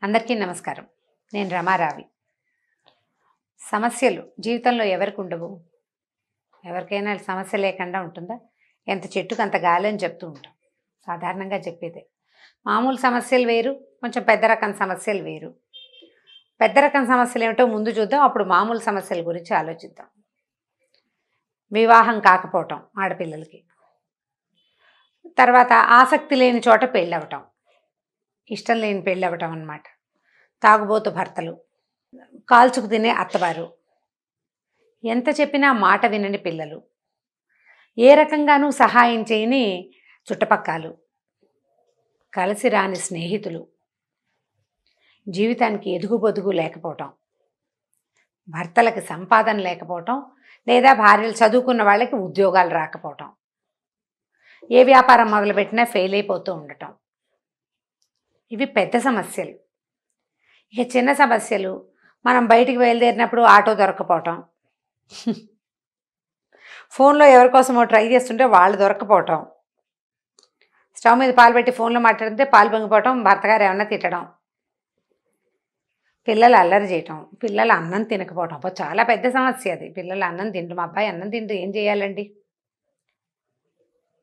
అందరికీ నమస్కారం. నేను రమారావి. సమస్యలు జీవితంలో ఎవరికి ఉండవు? ఎవరికైనా సమస్య లేకుండా ఉంటుందా? ఎంత చెట్టుకు అంత గాలి అని చెప్తూ ఉంటాం. సాధారణంగా చెప్పేదే. మామూలు సమస్యలు వేరు, కొంచెం పెద్ద రకం సమస్యలు వేరు. పెద్ద రకం సమస్యలు ఏమిటో ముందు చూద్దాం, అప్పుడు మామూలు సమస్యల గురించి ఆలోచిద్దాం. వివాహం కాకపోవటం ఆడపిల్లలకి, తర్వాత ఆసక్తి లేని చోట పెళ్ళవటం, ఇష్టం లేని పెళ్ళవటం అన్నమాట. తాగుబోతు భర్తలు, కాల్చుకు తినే అత్తవారు, ఎంత చెప్పినా మాట వినని పిల్లలు, ఏ రకంగానూ సహాయం చేయని చుట్టపక్కలు, కలిసి రాని స్నేహితులు, జీవితానికి ఎదుగుబొదుగు లేకపోవటం, భర్తలకి సంపాదన లేకపోవటం, లేదా భార్యలు చదువుకున్న వాళ్ళకి ఉద్యోగాలు రాకపోవటం, ఏ వ్యాపారం మొదలుపెట్టినా ఫెయిల్ అయిపోతూ ఉండటం. ఇవి పెద్ద సమస్యలు. ఇక చిన్న సమస్యలు, మనం బయటికి బయలుదేరినప్పుడు ఆటో దొరకపోవటం, ఫోన్లో ఎవరికోసమో ట్రై చేస్తుంటే వాళ్ళు దొరకపోవటం, స్టవ్ మీద పాలు పెట్టి ఫోన్లో మాట్లాడితే పాలు పొంగిపోవటం, భర్తగారు ఏమన్నా తిట్టడం, పిల్లలు అల్లరి చేయటం, పిల్లలు అన్నం తినకపోవటం. అప్పుడు చాలా పెద్ద సమస్య అది. పిల్లలు అన్నం తింటూ, మా అబ్బాయి అన్నం తింటూ ఏం చేయాలండి?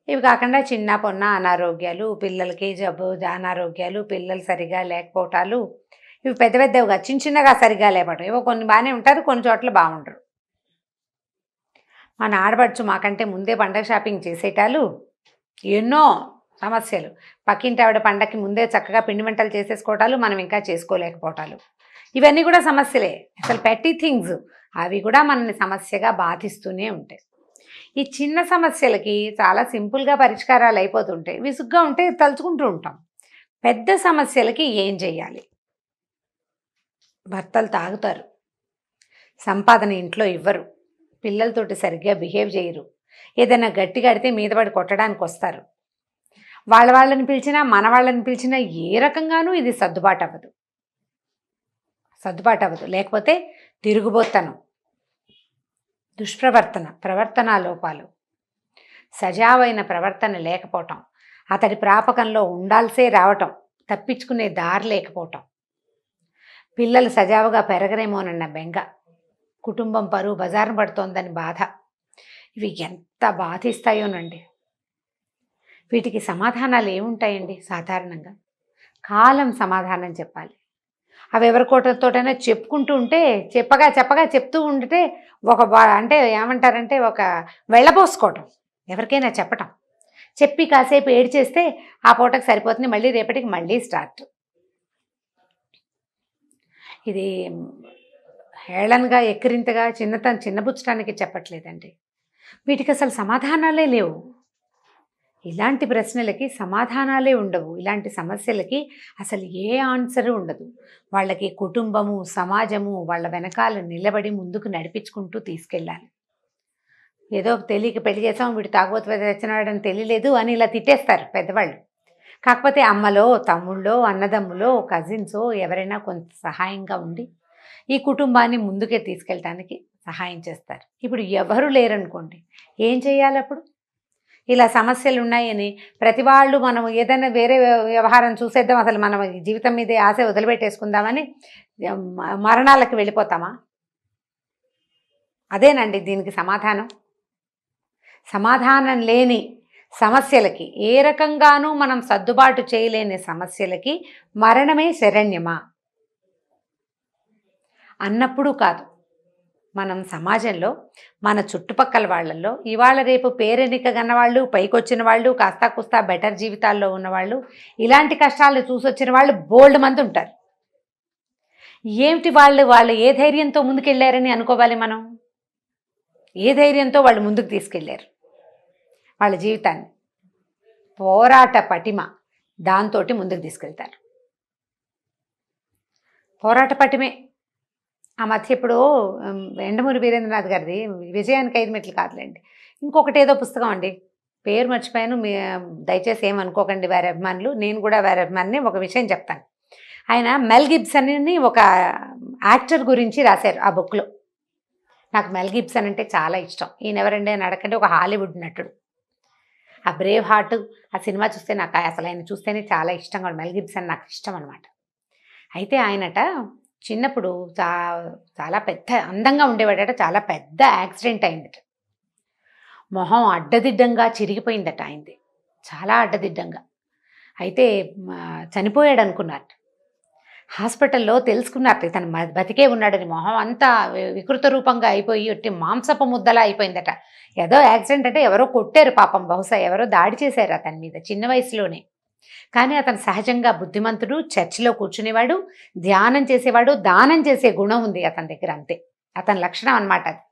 ఇవి కాకుండా చిన్న పొన్న అనారోగ్యాలు, పిల్లలకి అనారోగ్యాలు, పిల్లలు సరిగా లేకపోవటాలు, ఇవి పెద్ద పెద్దవిగా చిన్నగా సరిగా లేపటం. ఏవో కొన్ని బాగానే ఉంటారు, కొన్ని చోట్ల బాగుండరు. మన ఆడపడుచు మాకంటే ముందే పండగ షాపింగ్ చేసేటాలు, ఎన్నో సమస్యలు. పక్కింటి ఆవిడ పండగకి ముందే చక్కగా పిండి వంటలు చేసేసుకోవటాలు, మనం ఇంకా చేసుకోలేకపోవటాలు. ఇవన్నీ కూడా సమస్యలే. అసలు పెట్టి థింగ్స్ అవి కూడా మనల్ని సమస్యగా బాధిస్తూనే ఉంటాయి. ఈ చిన్న సమస్యలకి చాలా సింపుల్గా పరిష్కారాలు అయిపోతుంటాయి. విసుగ్గా ఉంటే తలుచుకుంటూ ఉంటాం. పెద్ద సమస్యలకి ఏం చెయ్యాలి? భర్తలు తాగుతారు, సంపాదన ఇంట్లో ఇవ్వరు, పిల్లలతోటి సరిగ్గా బిహేవ్ చేయరు, ఏదైనా గట్టిగా అడితే మీద పడి కొట్టడానికి వస్తారు. వాళ్ళని పిలిచినా మన వాళ్ళని పిలిచినా ఏ రకంగానూ ఇది సర్దుబాటు అవ్వదు. లేకపోతే తిరుగుబోతనం, ప్రవర్తనా లోపాలు, సజావైన ప్రవర్తన లేకపోవటం, అతడి ప్రాపకంలో ఉండాల్సే రావటం, తప్పించుకునే దారి లేకపోవటం, పిల్లలు సజావుగా పెరగరేమోనన్న బెంగ, కుటుంబం పరువు బజారున పడుతోందని బాధ. ఇవి ఎంత బాధిస్తాయోనండి. వీటికి సమాధానాలు ఏముంటాయండి? సాధారణంగా కాలం సమాధానం చెప్పాలి. అవి ఎవరికోటతోటైనా చెప్పుకుంటూ ఉంటే, చెప్పగా చెప్తూ ఉంటే అంటే ఏమంటారంటే ఒక వెళ్ళబోసుకోవటం. ఎవరికైనా చెప్పి కాసేపు ఏడ్చేస్తే ఆ పూటకు సరిపోతుంది, మళ్ళీ రేపటికి మళ్ళీ స్టార్ట్. ఇది హేళనగా ఎక్కిరింతగా చిన్నబుచ్చటానికి చెప్పట్లేదండి. వీటికి అసలు సమాధానాలే లేవు. ఇలాంటి ప్రశ్నలకి సమాధానాలే ఉండవు. ఇలాంటి సమస్యలకి అసలు ఏ ఆన్సరు ఉండదు. వాళ్ళకి కుటుంబము, సమాజము వాళ్ళ వెనకాల నిలబడి ముందుకు నడిపించుకుంటూ తీసుకెళ్ళాలి. ఏదో తెలియక పెళ్లి చేసాం, వీడు తాగుబోతు తెచ్చినాడని తెలియలేదు అని ఇలా తిట్టేస్తారు పెద్దవాళ్ళు. కాకపోతే అమ్మలో, తమ్ముళ్ళో, అన్నదమ్ములో, కజిన్సో ఎవరైనా కొంత సహాయంగా ఉండి ఈ కుటుంబాన్ని ముందుకే తీసుకెళ్ళటానికి సహాయం చేస్తారు. ఇప్పుడు ఎవరు లేరనుకోండి, ఏం చేయాలి అప్పుడు? ఇలా సమస్యలు ఉన్నాయని ప్రతి వాళ్ళు మనం ఏదైనా వేరే వ్యవహారం చూసేద్దాం, అసలు మనం జీవితం మీదే ఆశ వదిలిపెట్టేసుకుందామని మరణాలకు వెళ్ళిపోతామా? అదేనండి దీనికి సమాధానం. సమాధానం లేని సమస్యలకి, ఏ రకంగానూ మనం సర్దుబాటు చేయలేని సమస్యలకి మరణమే శరణ్యమా అన్నప్పుడు కాదు. మనం సమాజంలో మన చుట్టుపక్కల వాళ్ళల్లో ఇవాళ రేపు పేరెనిక గన్నవాళ్ళు, పైకొచ్చిన వాళ్ళు, కాస్తా కుస్తా బెటర్ జీవితాల్లో ఉన్నవాళ్ళు, ఇలాంటి కష్టాలు చూసొచ్చిన వాళ్ళు బోల్డ్ మంది ఉంటారు. ఏమిటి వాళ్ళు ఏ ధైర్యంతో ముందుకెళ్ళారని అనుకోవాలి మనం? ఏ ధైర్యంతో వాళ్ళు ముందుకు తీసుకెళ్ళారు వాళ్ళ జీవితాన్ని? పోరాట పటిమ, దాంతో ముందుకు తీసుకెళ్తారు. పోరాట పటిమే. ఆ మధ్య ఇప్పుడు ఎండమూరి వీరేంద్రనాథ్ గారిది విజయానికి 5 మెట్లు కాదులేండి, ఇంకొకటి ఏదో పుస్తకం అండి, పేరు మర్చిపోయాను, దయచేసి ఏమనుకోకండి వారి అభిమానులు. నేను కూడా వారి అభిమానిని. ఒక విషయం చెప్తాను. ఆయన మెల్ గిబ్సన్ అని ఒక యాక్టర్ గురించి రాశారు ఆ బుక్లో. నాకు మెల్ గిబ్సన్ అంటే చాలా ఇష్టం. ఈయన ఎవరండి అని అడగండి, ఒక హాలీవుడ్ నటుడు. ఆ బ్రేవ్ హార్ట్ ఆ సినిమా చూస్తే నాకు అసలు ఆయన చూస్తేనే చాలా ఇష్టంగా, మెల్ గిబ్సన్ నాకు ఇష్టం అనమాట. అయితే ఆయనట చిన్నప్పుడు చాలా పెద్ద అందంగా ఉండేవాడట. చాలా పెద్ద యాక్సిడెంట్ అయిందట. మొహం అడ్డదిడ్డంగా చిరిగిపోయిందట ఆయనది. చాలా అడ్డదిడ్డంగా. అయితే చనిపోయాడు అనుకున్నారు. హాస్పిటల్లో తెలుసుకున్నారు ఇతను బతికే ఉన్నాడని. మొహం అంతా వికృత రూపంగా అయిపోయి ఒట్టి మాంసపు ముద్దలా అయిపోయిందట. ఏదో యాక్సిడెంట్ అంటే ఎవరో కొట్టారు పాపం, బహుశా ఎవరో దాడి చేశారు అతని మీద చిన్న వయసులోనే. కానీ అతను సహజంగా బుద్ధిమంతుడు, చర్చిలో కూర్చునేవాడు, ధ్యానం చేసేవాడు, దానం చేసే గుణం ఉంది అతని దగ్గర, అంతే అతని లక్షణం అనమాట అది.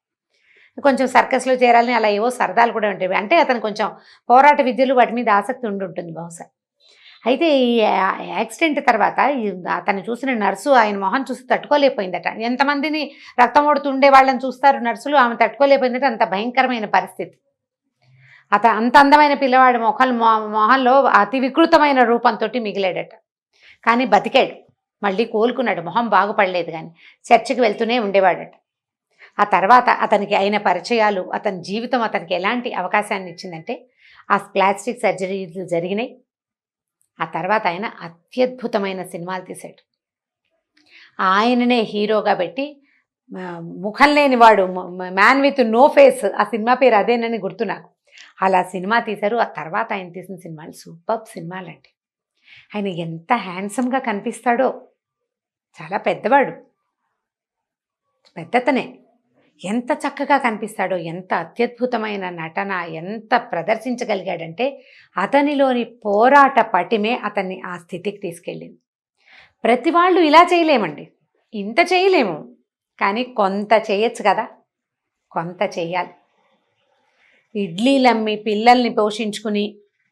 కొంచెం సర్కస్లో చేరాలని అలా ఏవో సరదాలు కూడా ఉంటాయి. అంటే అతను కొంచెం పోరాట విద్యలు వాటి మీద ఆసక్తి ఉంటుంది బహుశా. అయితే ఈ యాక్సిడెంట్ తర్వాత అతను చూసిన నర్సు ఆయన మొహం చూసి తట్టుకోలేకపోయిందట. ఎంతమందిని రక్తం ఓడుతుండే వాళ్ళని చూస్తారు నర్సులు, ఆమె తట్టుకోలేకపోయిందట. అంత భయంకరమైన పరిస్థితి. అంత అందమైన పిల్లవాడి మొహంలో అతి వికృతమైన రూపంతో మిగిలాడట. కానీ బతికాడు, మళ్ళీ కోలుకున్నాడు, మొహం బాగుపడలేదు. కానీ చర్చికి వెళ్తూనే ఉండేవాడట. ఆ తర్వాత అతనికి అయిన పరిచయాలు, అతని జీవితం అతనికి ఎలాంటి అవకాశాన్ని ఇచ్చిందంటే ఆ ప్లాస్టిక్ సర్జరీలు జరిగినాయి. ఆ తర్వాత ఆయన అత్యద్భుతమైన సినిమాలు తీశాడు. ఆయననే హీరోగా పెట్టి ముఖం లేనివాడు, మ్యాన్ విత్ నో ఫేస్, ఆ సినిమా పేరు అదేనని గుర్తు నాకు. అలా సినిమా తీశారు. ఆ తర్వాత ఆయన తీసిన సినిమాలు సూపర్ సినిమాలండి. ఆయన ఎంత హ్యాండ్సమ్గా కనిపిస్తాడో, చాలా పెద్దవాడు, పెద్దతనే, ఎంత చక్కగా కనిపిస్తాడో, ఎంత అత్యద్భుతమైన నటన, ఎంత ప్రదర్శించగలిగాడంటే అతనిలోని పోరాట పటిమే అతన్ని ఆ స్థితికి తీసుకెళ్ళింది. ప్రతి వాళ్ళు ఇలా చేయలేమండి, ఇంత చేయలేము, కానీ కొంత చేయొచ్చు కదా, కొంత చెయ్యాలి. ఇడ్లీలమ్మి పిల్లల్ని పోషించుకుని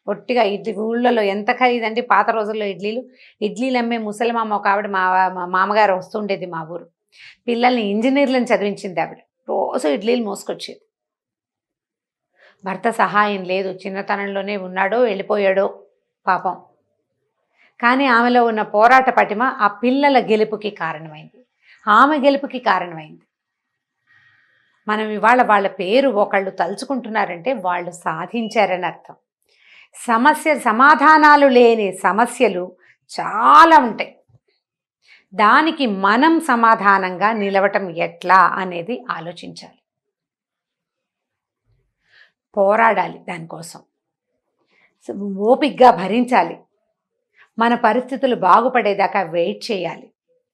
ఒట్టిగా ఊళ్ళలో ఎంత ఖరీదండి పాత రోజుల్లో ఇడ్లీలు అమ్మే ముసలిమామ ఒక ఆవిడ, మా మామగారు వస్తుండేది మా ఊరు. పిల్లల్ని ఇంజనీర్లను చదివించింది ఆవిడ. రోజు ఇడ్లీలు మోసుకొచ్చేది. భర్త సహాయం లేదు, చిన్నతనంలోనే ఉన్నాడో వెళ్ళిపోయాడో పాపం. కానీ ఆమెలో ఉన్న పోరాట పటిమ ఆ పిల్లల గెలుపుకి కారణమైంది, ఆమె గెలుపుకి కారణమైంది. మనం ఇవాళ వాళ్ళ పేరు ఒకళ్ళు తలుచుకుంటున్నారంటే వాళ్ళు సాధించారని అర్థం. సమాధానాలు లేని సమస్యలు చాలా ఉంటాయి. దానికి మనం సమాధానంగా నిలవటం ఎట్లా అనేది ఆలోచించాలి, పోరాడాలి, దానికోసం ఓపికగా భరించాలి, మన పరిస్థితులు బాగుపడేదాకా వెయిట్ చేయాలి.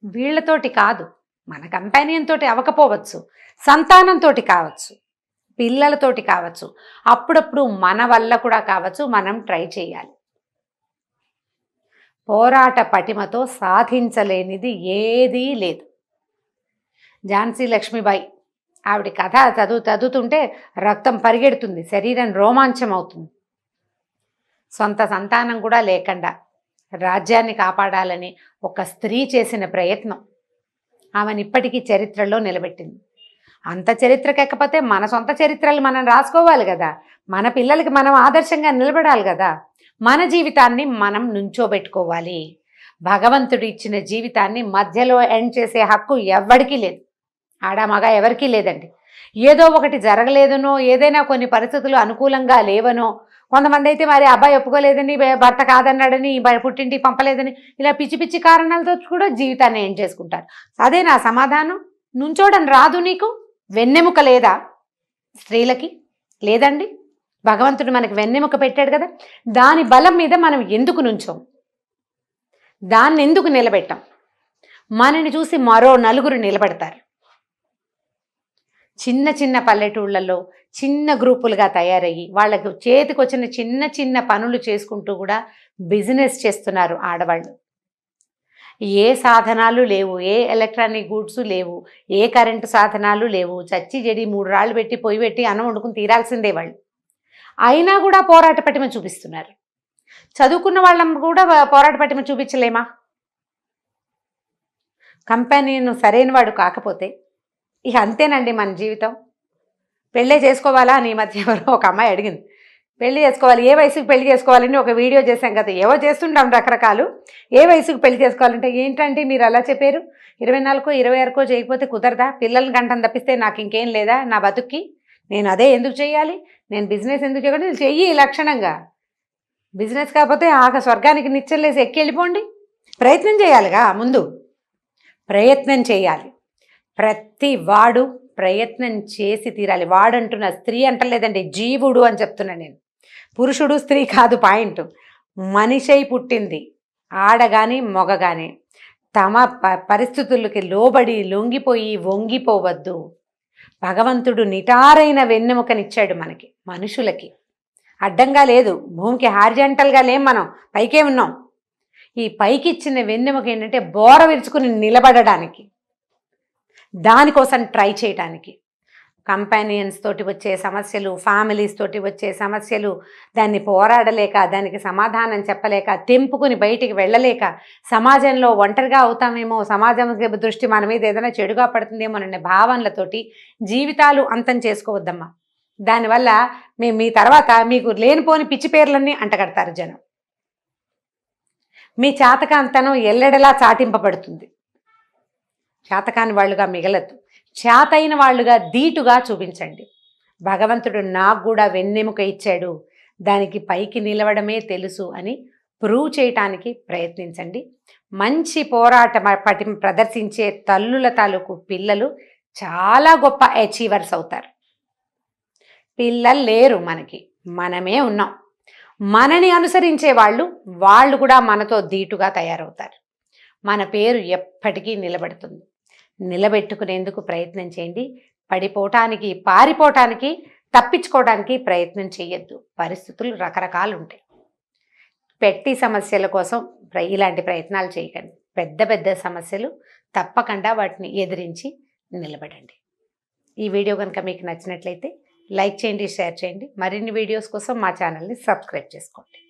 వీళ్ళతోటి కాదు, మన కంపానియన్ తోటి అవ్వకపోవచ్చు, సంతానంతో కావచ్చు, పిల్లలతోటి కావచ్చు, అప్పుడప్పుడు మన వల్ల కూడా కావచ్చు. మనం ట్రై చేయాలి. పోరాట పటిమతో సాధించలేనిది ఏదీ లేదు. ఝాన్సీ లక్ష్మీబాయి ఆవిడ కథ చదువుతుంటే రక్తం పరిగెడుతుంది, శరీరం రోమాంచం అవుతుంది. సొంత సంతానం కూడా లేకుండా రాజ్యాన్ని కాపాడాలని ఒక స్త్రీ చేసిన ప్రయత్నం ఆమెను ఇప్పటికీ చరిత్రలో నిలబెట్టింది. అంత చరిత్రకెక్కపోతే మన సొంత చరిత్రలు మనం రాసుకోవాలి కదా, మన పిల్లలకి మనం ఆదర్శంగా నిలబడాలి కదా. మన జీవితాన్ని మనం నుంచోబెట్టుకోవాలి. భగవంతుడు ఇచ్చిన జీవితాన్ని మధ్యలో ఎండ్ చేసే హక్కు ఎవరికీ లేదు, ఆడ మగ ఎవరికీ లేదండి. ఏదో ఒకటి జరగలేదనో, ఏదైనా కొన్ని పరిస్థితులు అనుకూలంగా లేవనో, కొంతమంది అయితే మరి అబ్బాయి ఒప్పుకోలేదని, భర్త కాదన్నాడని, పుట్టింటికి పంపలేదని, ఇలా పిచ్చి పిచ్చి కారణాలతో కూడా జీవితాన్ని ఎండ్ చేసుకుంటారు. అదే నా సమాధానం. నుంచోడం రాదు నీకు? వెన్నెముక లేదా స్త్రీలకి? లేదండి. భగవంతుడు మనకి వెన్నెముక పెట్టాడు కదా, దాని బలం మీద మనం ఎందుకు నుంచోం? దాన్ని ఎందుకు నిలబెట్టాం? మనని చూసి మరో నలుగురు నిలబడతారు. చిన్న చిన్న పల్లెటూళ్ళల్లో చిన్న గ్రూపులుగా తయారయ్యి వాళ్ళకు చేతికి వచ్చిన చిన్న చిన్న పనులు చేసుకుంటూ కూడా బిజినెస్ చేస్తున్నారు ఆడవాళ్ళు. ఏ సాధనాలు లేవు, ఏ ఎలక్ట్రానిక్ గూడ్స్ లేవు, ఏ కరెంటు సాధనాలు లేవు. చచ్చి చెడి 3 రాళ్ళు పెట్టి పొయ్యి పెట్టి అన్నం వండుకుని తీరాల్సిందే వాళ్ళు. అయినా కూడా పోరాట పటిమ చూపిస్తున్నారు. చదువుకున్న వాళ్ళం కూడా పోరాట పటిమ చూపించలేమా? కంపెనీను సరైన వాడు కాకపోతే ఇక అంతేనండి మన జీవితం. పెళ్ళే చేసుకోవాలా అని ఈ మధ్య ఎవరో ఒక అమ్మాయి అడిగింది. పెళ్లి చేసుకోవాలి, ఏ వయసుకు పెళ్లి చేసుకోవాలని ఒక వీడియో చేశాం కదా, ఏవో చేస్తుంటాం రకరకాలు. ఏ వయసుకు పెళ్లి చేసుకోవాలంటే ఏంటంటే మీరు అలా చెప్పారు, 24కో 26కో చేయకపోతే కుదరదా? పిల్లల్ని గంటం తప్పిస్తే నాకు ఇంకేం లేదా నా బతుక్కి? నేను అదే ఎందుకు చేయాలి? నేను బిజినెస్ ఎందుకు చేయకుండా చెయ్యి లక్షణంగా. బిజినెస్ కాకపోతే స్వర్గానికి నిచ్చలేసి ఎక్కి వెళ్ళిపోండి. ప్రయత్నం చేయాలిగా ముందు. ప్రయత్నం చేయాలి. ప్రతి వాడు ప్రయత్నం చేసి తీరాలి. వాడంటున్న స్త్రీ అంటలేదండి, జీవుడు అని చెప్తున్నా నేను. పురుషుడు స్త్రీ కాదు పాయింట్. మనిషై పుట్టింది ఆడ కానీ మగ కానీ తమ పరిస్థితులకి లోబడి లొంగిపోయి వంగిపోవద్దు. భగవంతుడు నిటారైన వెన్నెముకనిచ్చాడు మనకి, మనుషులకి అడ్డంగా లేదు. భూమికి హారిజంటల్గా లేం, మనం పైకే ఉన్నాం. ఈ పైకి ఇచ్చిన వెన్నెముక ఏంటంటే బోర విరుచుకుని నిలబడడానికి, దానికోసం ట్రై చేయడానికి. కంపానియన్స్ తోటి వచ్చే సమస్యలు, ఫ్యామిలీస్ తోటి వచ్చే సమస్యలు, దాన్ని పోరాడలేక, దానికి సమాధానం చెప్పలేక, తెంపుకుని బయటికి వెళ్ళలేక, సమాజంలో ఒంటరిగా అవుతామేమో, సమాజం దృష్టి మన మీద ఏదైనా చెడుగా పడుతుందేమో అనే భావనలతోటి జీవితాలు అంతం చేసుకోవద్దమ్మా. దానివల్ల మీ తర్వాత మీకు లేనిపోని పిచ్చి పేర్లన్నీ అంటగడతారు జనం. మీ చాతకాంతనం ఎల్లెడలా చాటింపబడుతుంది. చాతకాని వాళ్ళుగా మిగలద్దు, చేతైన వాళ్ళుగా ధీటుగా చూపించండి. భగవంతుడు నాకు కూడా వెన్నెముక ఇచ్చాడు, దానికి పైకి నిలవడమే తెలుసు అని ప్రూవ్ చేయటానికి ప్రయత్నించండి. మంచి పోరాట ప్రదర్శించే తల్లుల తాలూకు పిల్లలు చాలా గొప్ప అచీవర్స్ అవుతారు. పిల్లలు లేరు మనకి, మనమే ఉన్నాం. మనని అనుసరించే వాళ్ళు కూడా మనతో ధీటుగా తయారవుతారు. మన పేరు ఎప్పటికీ నిలబడుతుంది. నిలబెట్టుకునేందుకు ప్రయత్నం చేయండి. పడిపోవటానికి, పారిపోవటానికి, తప్పించుకోవడానికి ప్రయత్నం చేయొద్దు. పరిస్థితులు రకరకాలు ఉంటాయి. పెట్టి సమస్యల కోసం ఇలాంటి ప్రయత్నాలు చేయకండి. పెద్ద పెద్ద సమస్యలు తప్పకుండా వాటిని ఎదిరించి నిలబడండి. ఈ వీడియో కనుక మీకు నచ్చినట్లయితే లైక్ చేయండి, షేర్ చేయండి. మరిన్ని వీడియోస్ కోసం మా ఛానల్ని సబ్స్క్రైబ్ చేసుకోండి.